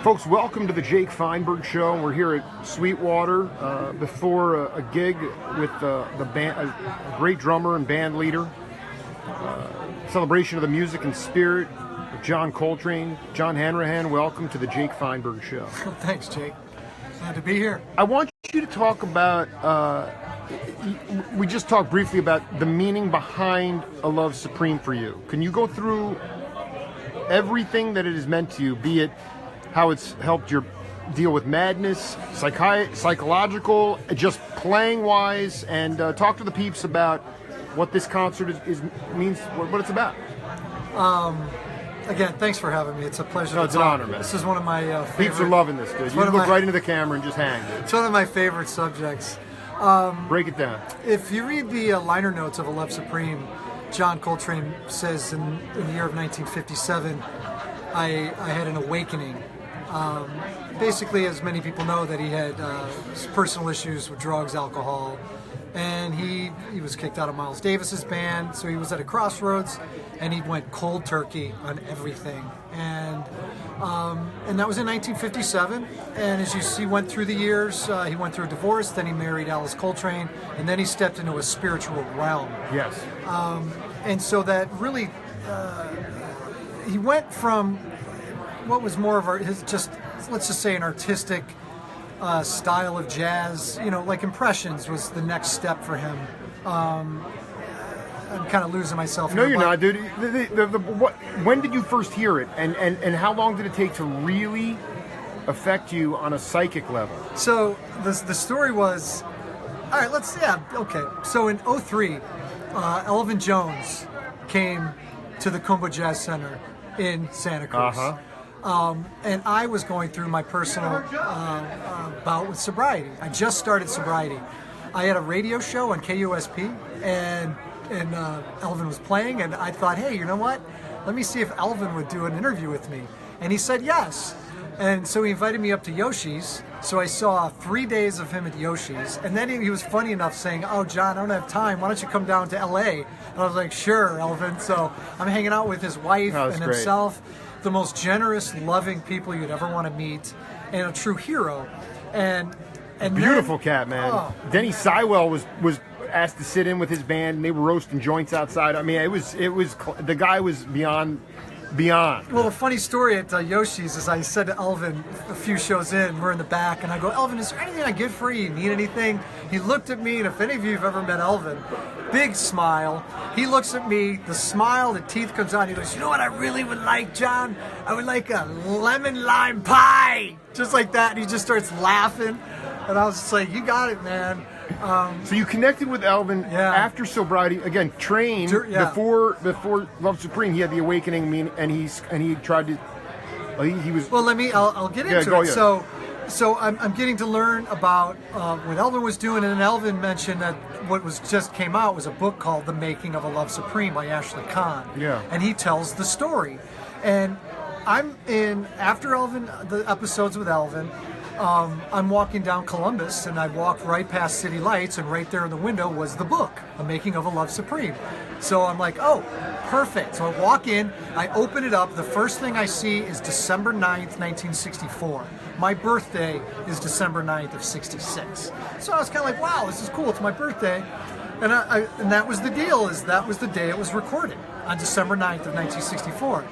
Folks, welcome to the Jake Feinberg Show. We're here at Sweetwater before a gig with the band, a great drummer and band leader. Celebration of the music and spirit of John Coltrane. John Hanrahan, welcome to the Jake Feinberg Show. Thanks, Jake. Glad to be here. I want you to talk about, we just talked briefly about the meaning behind A Love Supreme for you. Can you go through everything that it has meant to you, be it how it's helped your deal with madness, psychological, just playing wise, and talk to the peeps about what this concert means, what it's about. Again, thanks for having me. It's a pleasure. No, it's an honor, man. This is one of my favorite. Peeps are loving this, dude. You look right into the camera and just hang. It's one of my favorite subjects. Break it down. If you read the liner notes of A Love Supreme, John Coltrane says in the year of 1957, I had an awakening. Basically, as many people know, that he had personal issues with drugs, alcohol, and he was kicked out of Miles Davis's band, so he was at a crossroads, and he went cold turkey on everything. And that was in 1957, and as you see, went through the years, he went through a divorce, then he married Alice Coltrane, and then he stepped into a spiritual realm. Yes. And so that really, he went from what was more of let's just say an artistic style of jazz, like Impressions was the next step for him. I'm kind of losing myself No, here. you're not, dude. When did you first hear it, and how long did it take to really affect you on a psychic level? So the story was, all right, So in 2003, Elvin Jones came to the Kumbo Jazz Center in Santa Cruz. And I was going through my personal bout with sobriety. I just started sobriety. I had a radio show on KUSP, and Elvin was playing, and I thought, hey, you know what? Let me see if Elvin would do an interview with me. And he said yes. And so he invited me up to Yoshi's. So I saw 3 days of him at Yoshi's. And then he was funny enough saying, oh, John, I don't have time. Why don't you come down to LA? And I was like, sure, Elvin. So I'm hanging out with his wife and himself. The most generous, loving people you'd ever want to meet, and a true hero. And beautiful cat, man. Oh. Denny Sywell was asked to sit in with his band, and they were roasting joints outside. I mean, it was the guy was beyond. Well, the funny story at Yoshi's is I said to Elvin a few shows in, we're in the back, and I go, Elvin, is there anything I get for you? You need anything? He looked at me, and if any of you have ever met Elvin, big smile. He looks at me, the smile, the teeth comes out, he goes, you know what I really would like, John? I would like a lemon lime pie! Just like that, and he just starts laughing. And I was just like, you got it, man. So you connected with Elvin after sobriety. Again, trained before Love Supreme. He had the awakening, and he tried to. He was. Well, I'll get into it. So I'm getting to learn about what Elvin was doing, and then Elvin mentioned that what just came out was a book called The Making of a Love Supreme by Ashley Kahn. Yeah. And he tells the story, and I'm in after Elvin, the episodes with Elvin. I'm walking down Columbus, and I walked right past City Lights, and right there in the window was the book, The Making of a Love Supreme. So I'm like, oh, perfect. So I walk in, I open it up. The first thing I see is December 9th, 1964. My birthday is December 9th of 66. So I was kind of like, wow, this is cool. It's my birthday. And and that was the deal, that was the day it was recorded, on December 9th of 1964.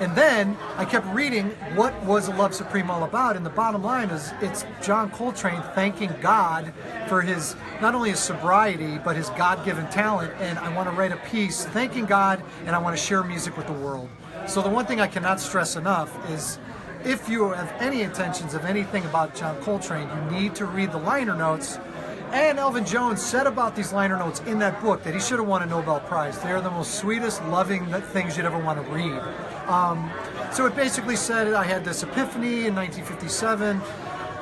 And then I kept reading what was A Love Supreme all about, and the bottom line is it's John Coltrane thanking God for his, not only his sobriety, but his God-given talent, and I want to write a piece thanking God, and I want to share music with the world. So the one thing I cannot stress enough is if you have any intentions of anything about John Coltrane, you need to read the liner notes. And Elvin Jones said about these liner notes in that book that he should have won a Nobel Prize. They are the most sweetest, loving things you'd ever want to read. So it basically said I had this epiphany in 1957.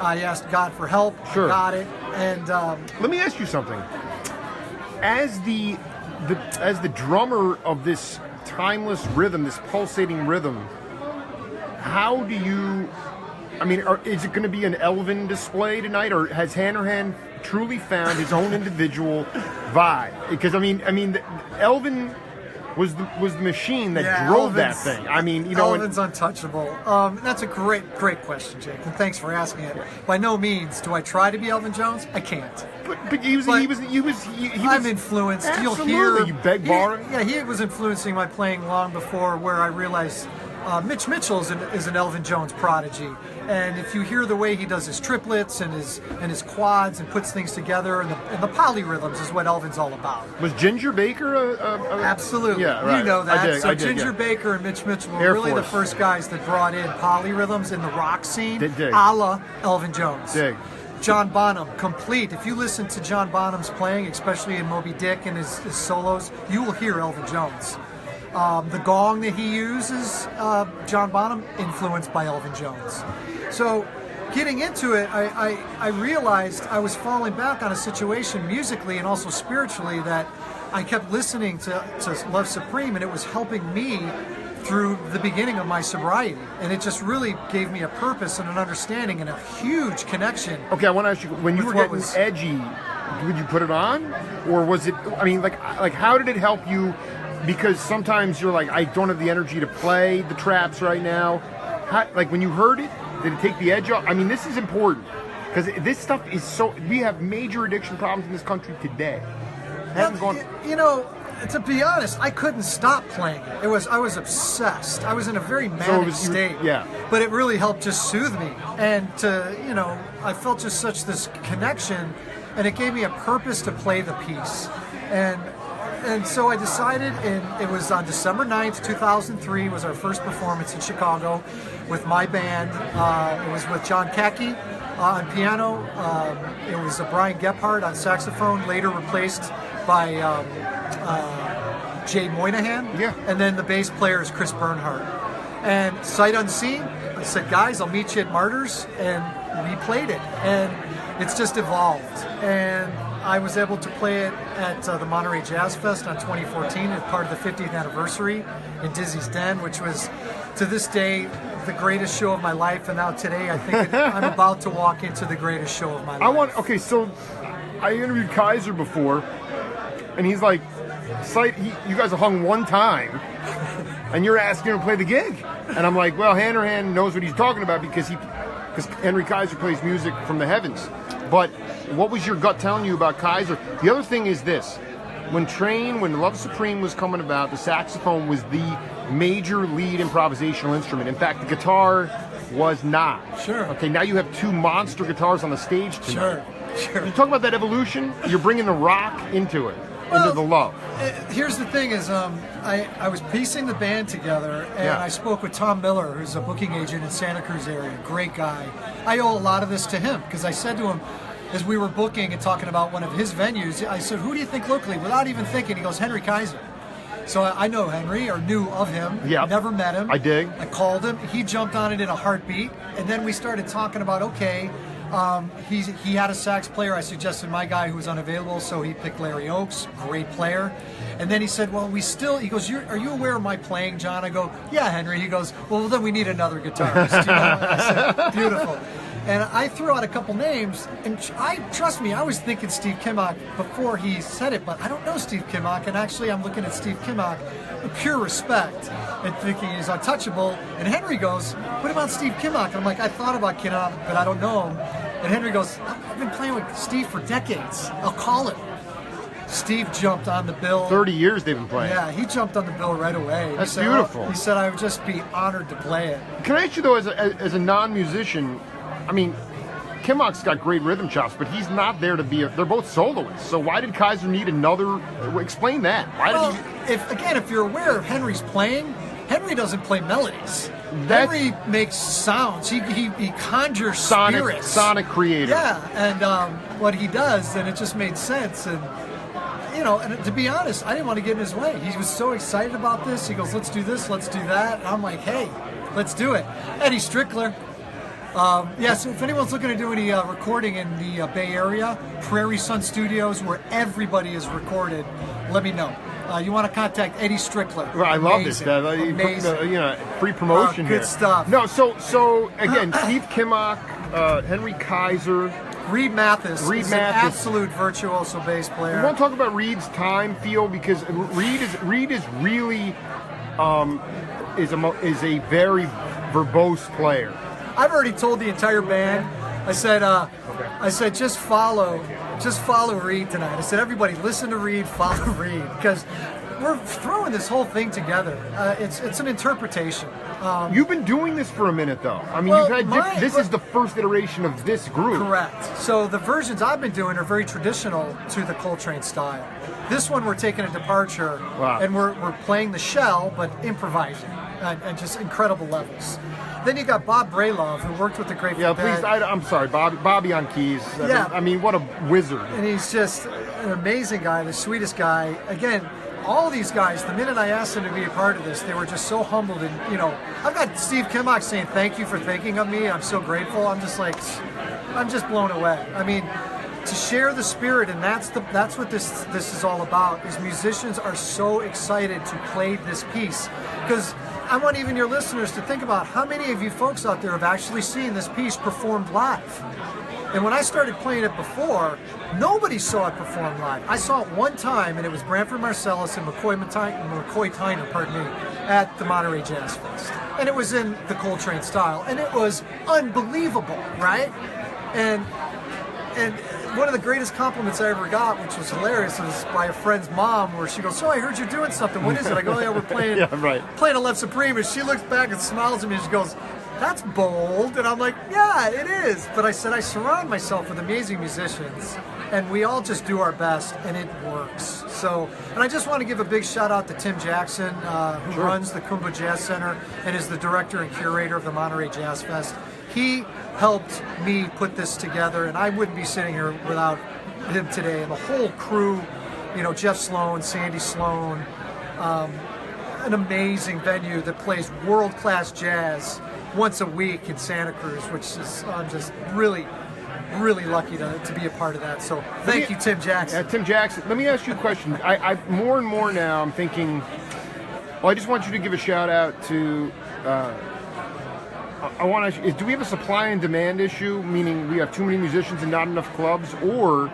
I asked God for help. Sure. I got it. And let me ask you something. As the drummer of this timeless rhythm, this pulsating rhythm, how do you? I mean, is it going to be an Elvin display tonight, or has Hanrahan truly found his own individual vibe? Because I mean, Elvin was the machine that Yeah, drove that Elvin's- thing. I mean, you know, Elvin's untouchable. That's a great question, Jake, and thanks for asking it. By no means do I try to be Elvin Jones. I can't. but he was I'm influenced. Absolutely, You'll hear you beg borrow. Yeah, he was influeing my playing long before where I realized Mitch Mitchell is an Elvin Jones prodigy. And if you hear the way he does his triplets and his quads and puts things together, and the polyrhythms is what Elvin's all about. Was Ginger Baker a Absolutely. Yeah, right. You know that. I did, Ginger yeah. Baker and Mitch Mitchell were Air really the Force. first guys that brought in polyrhythms in the rock scene, Dig. a la Elvin Jones. Dig. John Bonham, complete. If you listen to John Bonham's playing, especially in Moby Dick and his solos, you will hear Elvin Jones. The gong that he uses, John Bonham, influenced by Elvin Jones. So getting into it, I realized I was falling back on a situation musically and also spiritually that I kept listening to Love Supreme, and it was helping me through the beginning of my sobriety. And it just really gave me a purpose and an understanding and a huge connection. Okay, I want to ask you, when you With were what getting was- edgy, would you put it on? Or was it, I mean, like how did it help you? Because sometimes you're like, I don't have the energy to play the traps right now. How, like when you heard it, did it take the edge off? I mean, this is important. Because this stuff is so, we have major addiction problems in this country today. Hasn't gone, You know, to be honest, I couldn't stop playing it. I was obsessed. I was in a very manic state. Yeah. But it really helped just soothe me. And I felt just such this connection, and it gave me a purpose to play the piece. And so I decided, and it was on December 9th, 2003, was our first performance in Chicago with my band. It was with John Kaki on piano. It was Brian Gephardt on saxophone, later replaced by Jay Moynihan. Yeah. And then the bass player is Chris Bernhardt. And sight unseen, I said, guys, I'll meet you at Martyrs. And we played it. And it's just evolved. And I was able to play it at the Monterey Jazz Fest on 2014 as part of the 50th anniversary in Dizzy's Den, which was, to this day, the greatest show of my life. And now today, I think I'm about to walk into the greatest show of my life. okay, so I interviewed Kaiser before, and he's like, you guys have hung one time, and you're asking him to play the gig. And I'm like, well, Hanrahan knows what he's talking about because Henry Kaiser plays music from the heavens. But what was your gut telling you about Kaiser? The other thing is this. When Love Supreme was coming about, the saxophone was the major lead improvisational instrument. In fact, the guitar was not. Sure. Okay, now you have two monster guitars on the stage tonight. Sure. You talk about that evolution. You're bringing the rock into it, into the love. Here's the thing is, I was piecing the band together, and Yeah. I spoke with Tom Miller, who's a booking agent in Santa Cruz area, great guy. I owe a lot of this to him, because I said to him, as we were booking and talking about one of his venues, I said, who do you think locally? Without even thinking, he goes, Henry Kaiser. So I know Henry, or knew of him. Yep. Never met him. I dig. I called him. He jumped on it in a heartbeat. And then we started talking about, okay, he had a sax player. I suggested my guy who was unavailable, so he picked Larry Oakes, great player. And then he said, well, he goes, are you aware of my playing, John? I go, yeah, Henry. He goes, well, then we need another guitarist. I said, beautiful. And I threw out a couple names, and trust me, I was thinking Steve Kimmock before he said it, but I don't know Steve Kimmock, and actually I'm looking at Steve Kimmock with pure respect and thinking he's untouchable. And Henry goes, what about Steve Kimmock? And I'm like, I thought about Kimmock, but I don't know him. And Henry goes, I've been playing with Steve for decades. I'll call him. Steve jumped on the bill. 30 years they've been playing. Yeah, he jumped on the bill right away. That's He said, beautiful. He said, I would just be honored to play it. Can I ask you though, as a non-musician, I mean, Kimmock's got great rhythm chops, but he's not there to be. They're both soloists. So why did Kaiser need another? Explain that. Why did he? If you're aware of Henry's playing, Henry doesn't play melodies. Henry makes sounds. He conjures spirits. Sonic creator. Yeah, and what he does, and it just made sense. And and to be honest, I didn't want to get in his way. He was so excited about this. He goes, "Let's do this. Let's do that." And I'm like, "Hey, let's do it." Eddie Strickler. So if anyone's looking to do any recording in the Bay Area, Prairie Sun Studios, where everybody is recorded, let me know. You want to contact Eddie Strickler. Well, I love this. Amazing. Free promotion Good here. stuff. No, so again, Steve Kimmock, Henry Kaiser. Reed Mathis Reed is Mathis. an absolute virtuoso bass We player. want to talk about Reed's time feel because Reed is really is a very verbose player. I've already told the entire band. I said just follow Reed tonight. I said everybody listen to Reed, follow Reed, because we're throwing this whole thing together. It's an interpretation. You've been doing this for a minute, though. I mean, Well, you've had this is the first iteration of this group. Correct. So the versions I've been doing are very traditional to the Coltrane style. This one we're taking a departure, Wow. and we're playing the shell but improvising and just incredible levels. Then you got Bob Brailov, who worked with the Grateful Yeah, Dead. please. I'm sorry, Bobby on keys. Yeah. I mean, what a wizard. And he's just an amazing guy, the sweetest guy. Again, all these guys, the minute I asked them to be a part of this, they were just so humbled. And, I've got Steve Kimmock saying, thank you for thinking of me. I'm so grateful. I'm just blown away. I mean, to share the spirit, and that's what this is all about, is musicians are so excited to play this piece. Because I want even your listeners to think about how many of you folks out there have actually seen this piece performed live. And when I started playing it before, nobody saw it performed live. I saw it one time, and it was Branford Marsalis and McCoy Tyner, at the Monterey Jazz Fest. And it was in the Coltrane style, and it was unbelievable, right? And one of the greatest compliments I ever got, which was hilarious, was by a friend's mom, where she goes, "So I heard you're doing something. What is it?" I go, "Yeah, we're playing, Yeah, right. playing a Left Supreme." And she looks back and smiles at me, and she goes, "That's bold." And I'm like, "Yeah, it is." But I said, I surround myself with amazing musicians, and we all just do our best, and it works. So, and I just want to give a big shout out to Tim Jackson, who runs the Kumba Jazz Center and is the director and curator of the Monterey Jazz Fest. He helped me put this together, and I wouldn't be sitting here without him today. And the whole crew, Jeff Sloan, Sandy Sloan, an amazing venue that plays world-class jazz once a week in Santa Cruz, which is, I'm just really, really lucky to be a part of that. So thank you, Tim Jackson. Tim Jackson, let me ask you a question. I more and more now I'm thinking, I just want you to give a shout out to, I want to, do we have a supply and demand issue, meaning we have too many musicians and not enough clubs, or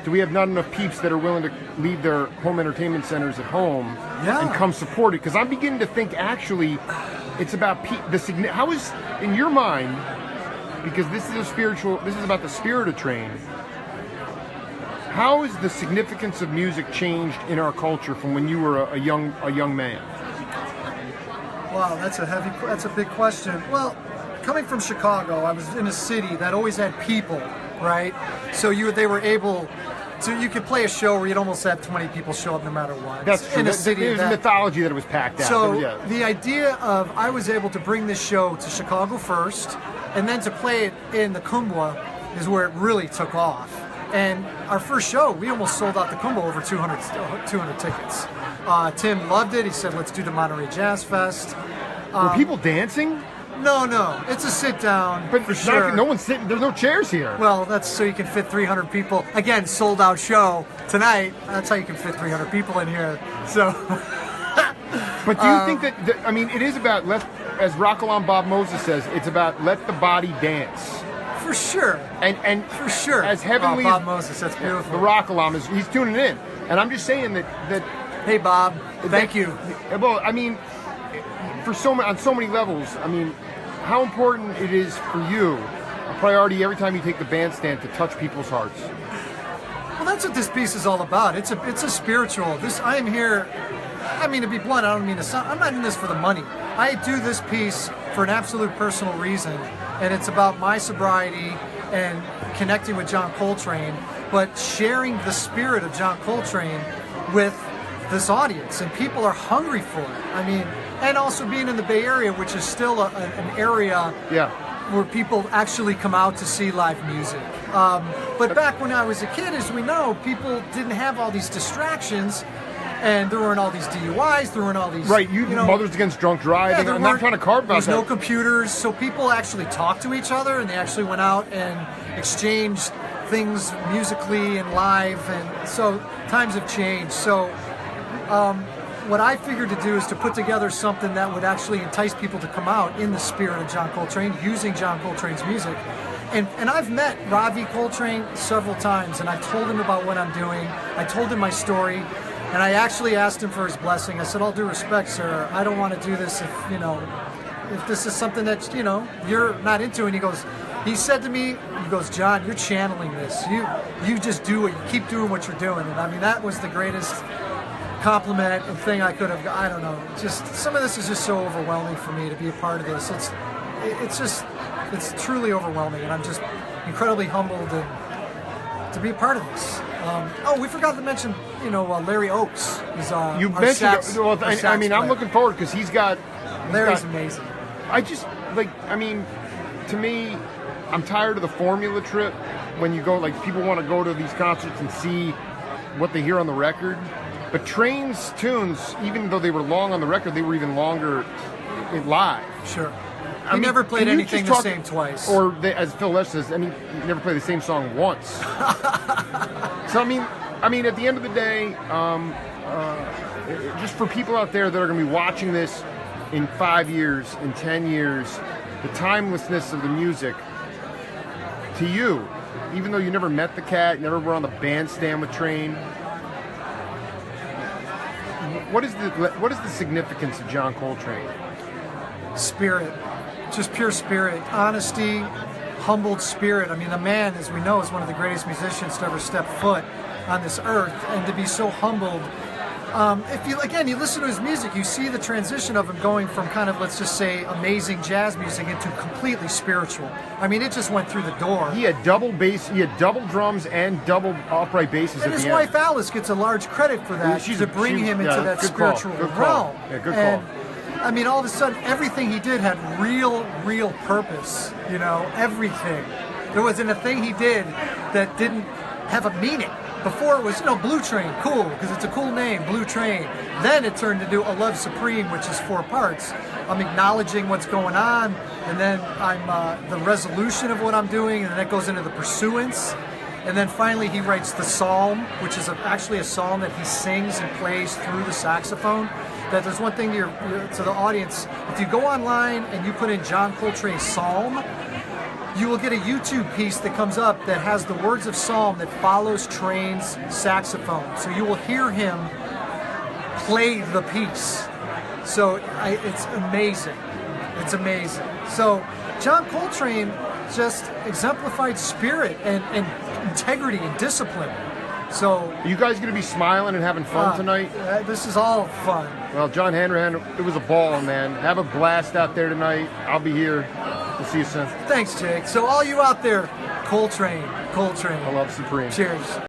do we have not enough peeps that are willing to leave their home entertainment centers at home and come support it? Because I'm beginning to think actually it's about how is, in your mind, because this is about the spirit of Train, how has the significance of music changed in our culture from when you were a young man? Wow, that's a big question. Well, coming from Chicago, I was in a city that always had people, right? So they were able to, you could play a show where you'd almost have 20 people show up no matter what. That's true. In a city There's a mythology that it was packed out. So Yeah. the idea of, I was able to bring this show to Chicago first, and then to play it in the Kumbwa is where it really took off. And our first show, we almost sold out the Kumbwa, over 200 tickets. Tim loved it. He said, let's do the Monterey Jazz Fest. Were people dancing? No, it's a sit down. But for it's sure. not, no one's sitting. There's no chairs here. Well, that's so you can fit 300 people. Again, sold out show tonight. That's how you can fit 300 people in here. So. But do you think that I mean, it is about as Rockalam Bob Moses says, it's about let the body dance. For sure. And for sure. As heavenly Bob as Moses, that's beautiful. the Rockalam he's tuning in, and I'm just saying that. Hey, Bob. Thank you. Well, I mean, on so many levels. I mean, how important it is for you, a priority every time you take the bandstand to touch people's hearts. Well, that's what this piece is all about. It's a spiritual. I am here. I mean, to be blunt, I don't mean to sound. I'm not in this for the money. I do this piece for an absolute personal reason, and it's about my sobriety and connecting with John Coltrane, but sharing the spirit of John Coltrane with this audience, and people are hungry for it. I mean, and also being in the Bay Area, which is still an area where people actually come out to see live music. But back when I was a kid, as we know, people didn't have all these distractions, and there weren't all these DUIs, there weren't all these... Right, you know, Mothers Against Drunk Driving. I'm not trying to carve about that. There's no computers, so people actually talked to each other, and they actually went out and exchanged things musically and live, and so times have changed. So what I figured to do is to put together something that would actually entice people to come out in the spirit of John Coltrane, using John Coltrane's music. And I've met Ravi Coltrane several times, and I've told him about what I'm doing. I told him my story, and I actually asked him for his blessing. I said, all due respect, sir, I don't want to do this if this is something that, you're not into. And he said to me, he goes, John, you're channeling this. You just do it. You keep doing what you're doing. And I mean, that was the greatest compliment and thing I could have. I don't know. Just some of this is just so overwhelming for me to be a part of this. It's truly overwhelming, and I'm just incredibly humbled to be a part of this. We forgot to mention, Larry Oakes is you our mentioned. sax, Well, our sax I'm player. looking forward because Larry's amazing. To me, I'm tired of the formula trip when you go, people want to go to these concerts and see what they hear on the record. But Train's tunes, even though they were long on the record, they were even longer live. Sure. He never played anything the same twice. Or, as Phil Lesh says, he never played the same song once. So, at the end of the day, just for people out there that are going to be watching this in 5 years, in 10 years, the timelessness of the music, to you, even though you never met the cat, never were on the bandstand with Train, what is the significance of John Coltrane? Spirit. Just pure spirit, honesty, humbled spirit. I mean, the man, as we know, is one of the greatest musicians to ever step foot on this earth, and to be so humbled. If you listen to his music, you see the transition of him going from kind of, let's just say, amazing jazz music into completely spiritual. I mean, it just went through the door. He had double bass, he had double drums and double upright basses. And at his the wife end. Alice gets a large credit for that, to bring him into that spiritual realm. Yeah, good and, call. all of a sudden, everything he did had real purpose, everything. There wasn't a thing he did that didn't have a meaning. Before it was, Blue Train, cool, because it's a cool name, Blue Train. Then it turned into A Love Supreme, which is 4 parts. I'm acknowledging what's going on, and then I'm the resolution of what I'm doing, and then that goes into the pursuance. And then finally he writes the psalm, which is actually a psalm that he sings and plays through the saxophone. That there's one thing to the audience, if you go online and you put in John Coltrane psalm, you will get a YouTube piece that comes up that has the words of psalm that follows Train's saxophone. So you will hear him play the piece. So it's amazing. It's amazing. So John Coltrane just exemplified spirit and integrity and discipline. So, are you guys going to be smiling and having fun tonight? This is all fun. Well, John Hanrahan, it was a ball, man. Have a blast out there tonight. I'll be here. We'll see you soon. Thanks, Jake. So all you out there, Coltrane. I love Supreme. Cheers.